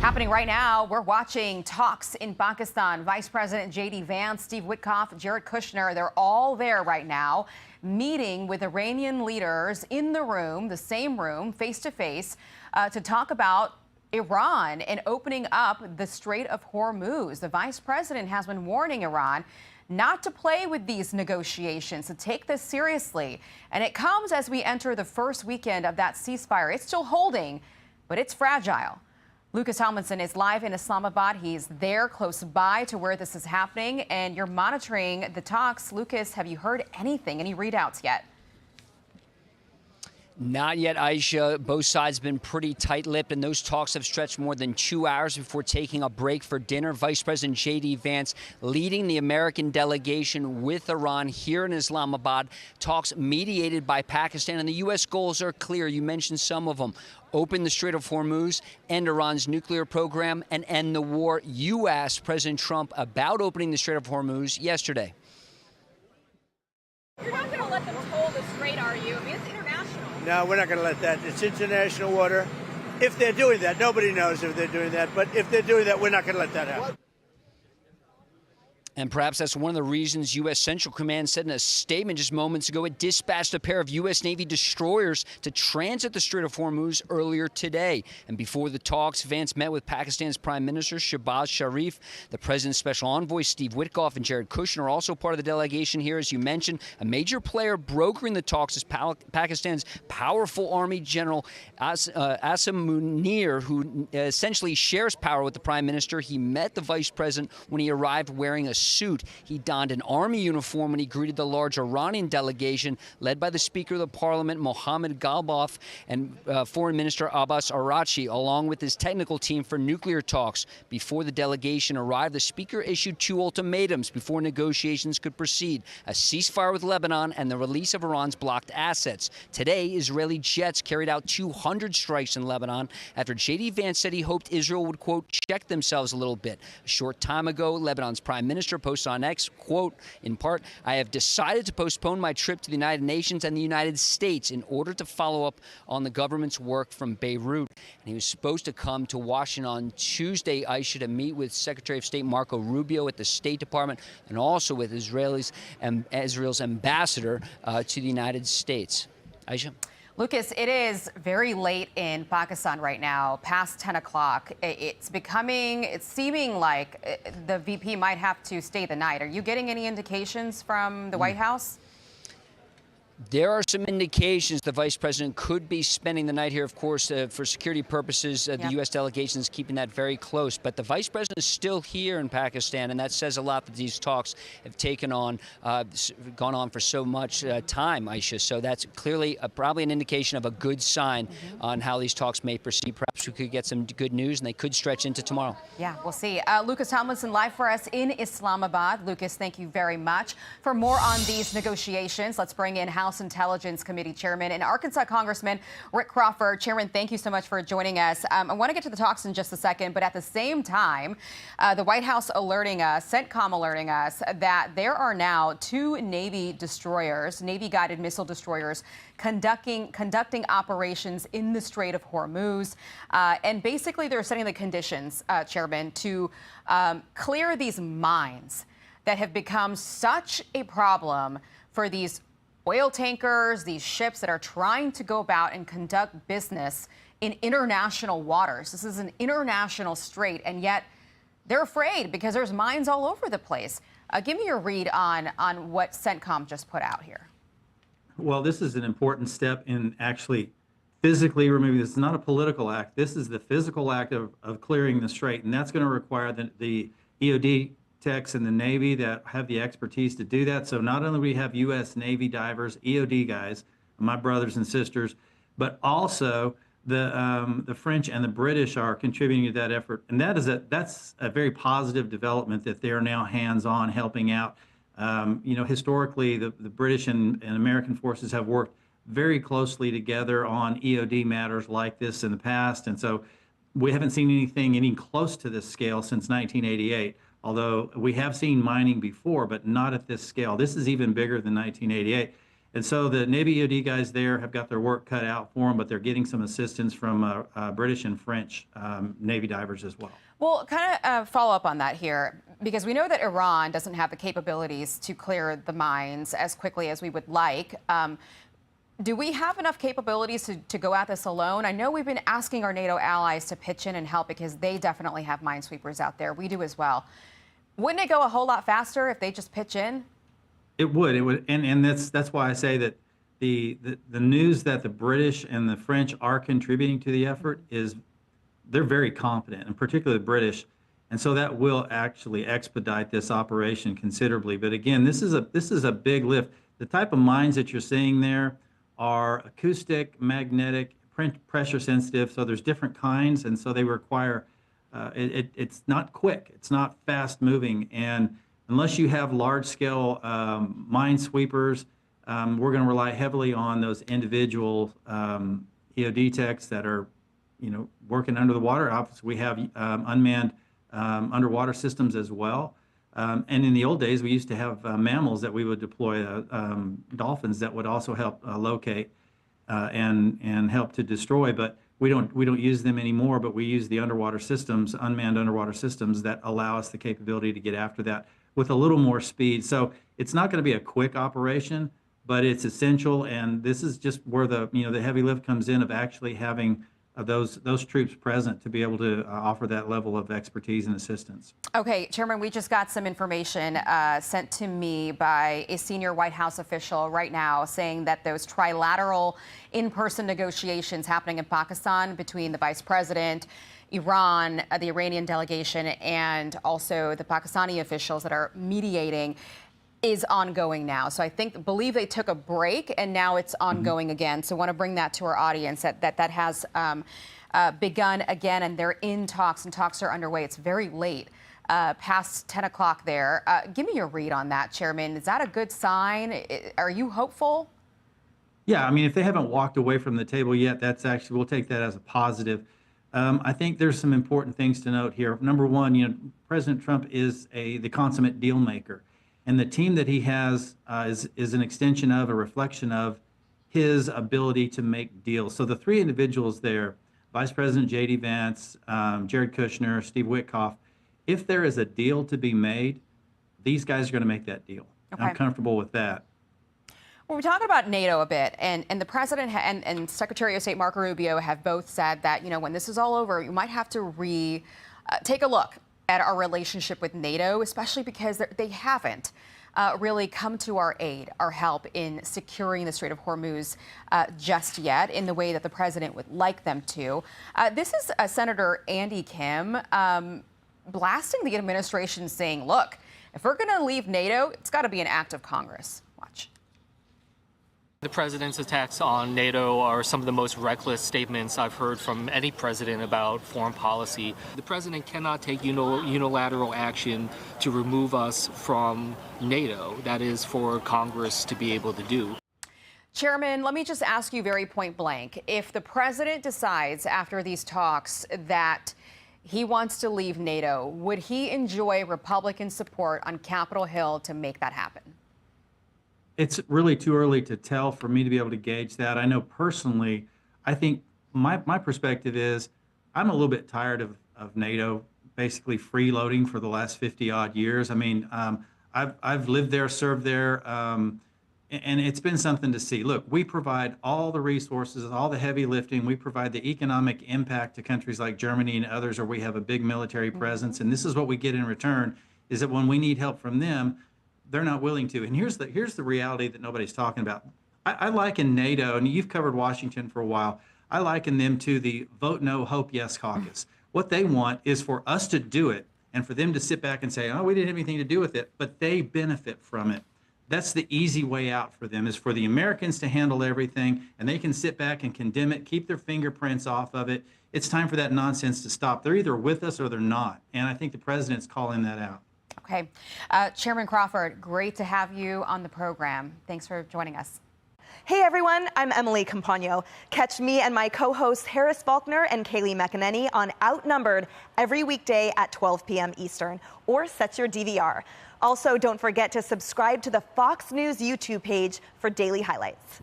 Happening right now, we're watching talks in Pakistan. Vice President J.D. Vance, Steve Witkoff, Jared Kushner, they're all there right now, meeting with Iranian leaders in the room, the same room, face to face, to talk about Iran and opening up the Strait of Hormuz. The vice president has been warning Iran not to play with these negotiations, to take this seriously. And it comes as we enter the first weekend of that ceasefire. It's still holding, but it's fragile. Lucas Tomlinson is live in Islamabad. He's there close by to where this is happening, and you're monitoring the talks. Lucas, have you heard anything, any readouts yet? Not yet, Aisha. Both sides have been pretty tight-lipped, and those talks have stretched more than 2 hours before taking a break for dinner. Vice President J.D. Vance leading the American delegation with Iran here in Islamabad. Talks mediated by Pakistan, and the U.S. goals are clear. You mentioned some of them. Open the Strait of Hormuz, end Iran's nuclear program, and end the war. You asked President Trump about opening the Strait of Hormuz yesterday. You're not going to let them toll the strait, are you? I mean, it's international. No, we're not going to let that. It's international water. If they're doing that, nobody knows if they're doing that. But if they're doing that, we're not going to let that happen. And perhaps that's one of the reasons U.S. Central Command said in a statement just moments ago it dispatched a pair of U.S. Navy destroyers to transit the Strait of Hormuz earlier today. And before the talks, Vance met with Pakistan's Prime Minister Shehbaz Sharif. The president's special envoy, Steve Witkoff, and Jared Kushner are also part of the delegation here, as you mentioned. A major player brokering the talks is Pakistan's powerful Army General Asim Munir, who essentially shares power with the Prime Minister. He met the Vice President when he arrived wearing a suit. He donned an army uniform when he greeted the large Iranian delegation led by the Speaker of the Parliament, Mohammad Galbaf, and Foreign Minister Abbas Araghchi, along with his technical team for nuclear talks. Before the delegation arrived, the Speaker issued 2 ultimatums before negotiations could proceed: a ceasefire with Lebanon and the release of Iran's blocked assets. Today, Israeli jets carried out 200 strikes in Lebanon after J.D. Vance said he hoped Israel would, quote, check themselves a little bit. A short time ago, Lebanon's Prime Minister posted on X, quote, in part, "I have decided to postpone my trip to the United Nations and the United States in order to follow up on the government's work from Beirut." And he was supposed to come to Washington on Tuesday, Aisha, to meet with Secretary of State Marco Rubio at the State Department and also with Israel's ambassador to the United States. Aisha? Lucas, it is very late in Pakistan right now, past 10 o'clock. It's seeming like the VP might have to stay the night. Are you getting any indications from the White House? There are some indications the vice president could be spending the night here, of course, for security purposes. The U.S. delegation is keeping that very close. But the vice president is still here in Pakistan, and that says a lot that these talks have gone on for so much time, Aisha. So that's clearly probably an indication of a good sign on how these talks may proceed. Perhaps we could get some good news, and they could stretch into tomorrow. Yeah, we'll see. Lucas Tomlinson live for us in Islamabad. Lucas, thank you very much. For more on these negotiations, let's bring in House Intelligence Committee Chairman and Arkansas Congressman Rick Crawford. Chairman, thank you so much for joining us. I want to get to the talks in just a second, but at the same time, the White House alerting us, CENTCOM alerting us, that there are now 2 Navy destroyers, Navy-guided missile destroyers, conducting operations in the Strait of Hormuz. And basically, they're setting the conditions, Chairman, to clear these mines that have become such a problem for these oil tankers, these ships that are trying to go about and conduct business in international waters. This is an international strait, and yet they're afraid because there's mines all over the place. Give me your read on what CENTCOM just put out here. Well, this is an important step in actually physically removing. This is not a political act. This is the physical act of clearing the strait, and that's going to require the EOD techs in the Navy that have the expertise to do that. So not only do we have U.S. Navy divers, EOD guys, my brothers and sisters, but also the French and the British are contributing to that effort. And that's a very positive development that they're now hands-on helping out. Historically, the British and American forces have worked very closely together on EOD matters like this in the past. And so we haven't seen anything any close to this scale since 1988. Although we have seen mining before, but not at this scale. This is even bigger than 1988. And so the Navy EOD guys there have got their work cut out for them, but they're getting some assistance from British and French Navy divers as well. Well, kind of follow up on that here, because we know that Iran doesn't have the capabilities to clear the mines as quickly as we would like. Do we have enough capabilities to go at this alone? I know we've been asking our NATO allies to pitch in and help because they definitely have minesweepers out there. We do as well. Wouldn't it go a whole lot faster if they just pitch in? It would, and that's why I say that the news that the British and the French are contributing to the effort is they're very confident, and particularly the British, and so that will actually expedite this operation considerably. But again, this is a big lift. The type of mines that you're seeing there are acoustic, magnetic, pressure sensitive. So there's different kinds, and so they require. It's not quick. It's not fast moving, and unless you have large-scale minesweepers, we're going to rely heavily on those individual EOD techs that are, working under the water. Obviously, we have unmanned underwater systems as well. And in the old days, we used to have mammals that we would deploy, dolphins that would also help locate and help to destroy. But we don't use them anymore. But we use the underwater systems, unmanned underwater systems that allow us the capability to get after that with a little more speed. So it's not going to be a quick operation, but it's essential. And this is just where the heavy lift comes in of actually having those troops present to be able to offer that level of expertise and assistance. Okay, Chairman, we just got some information sent to me by a senior White House official right now saying that those trilateral in-person negotiations happening in Pakistan between the vice president, Iran, the Iranian delegation, and also the Pakistani officials that are mediating is ongoing now. So I believe they took a break and now it's ongoing again. So I want to bring that to our audience that has begun again, and they're in talks, and talks are underway. It's very late, past 10 o'clock there. Give me your read on that, Chairman. Is that a good sign? Are you hopeful? Yeah, I mean, if they haven't walked away from the table yet, we'll take that as a positive. I think there's some important things to note here. Number one, President Trump is the consummate deal maker. And the team that he has is an extension of, a reflection of his ability to make deals. So the three individuals there, Vice President J.D. Vance, Jared Kushner, Steve Witkoff, if there is a deal to be made, these guys are going to make that deal. Okay. I'm comfortable with that. Well, we're talking about NATO a bit, and the President and Secretary of State Marco Rubio have both said that, when this is all over, you might have to take a look at our relationship with NATO, especially because they haven't really come to our aid, our help in securing the Strait of Hormuz just yet in the way that the president would like them to. This is Senator Andy Kim blasting the administration, saying, look, if we're going to leave NATO, it's got to be an act of Congress. Watch. The president's attacks on NATO are some of the most reckless statements I've heard from any president about foreign policy. The president cannot take unilateral action to remove us from NATO. That is for Congress to be able to do. Chairman, let me just ask you very point blank. If the president decides after these talks that he wants to leave NATO, would he enjoy Republican support on Capitol Hill to make that happen? It's really too early to tell for me to be able to gauge that. I know personally, I think my perspective is I'm a little bit tired of NATO basically freeloading for the last 50-odd years. I mean, I've lived there, served there, and it's been something to see. Look, we provide all the resources, all the heavy lifting. We provide the economic impact to countries like Germany and others where we have a big military presence, and this is what we get in return, is that when we need help from them, they're not willing to. And here's the reality that nobody's talking about. I liken NATO, and you've covered Washington for a while, I liken them to the Vote No, Hope Yes caucus. What they want is for us to do it and for them to sit back and say, oh, we didn't have anything to do with it, but they benefit from it. That's the easy way out for them, is for the Americans to handle everything, and they can sit back and condemn it, keep their fingerprints off of it. It's time for that nonsense to stop. They're either with us or they're not, and I think the president's calling that out. Okay. Chairman Crawford, great to have you on the program. Thanks for joining us. Hey everyone, I'm Emily Campagno. Catch me and my co-hosts Harris Faulkner and Kaylee McEnany on Outnumbered every weekday at 12 p.m. Eastern, or set your DVR. Also, don't forget to subscribe to the Fox News YouTube page for daily highlights.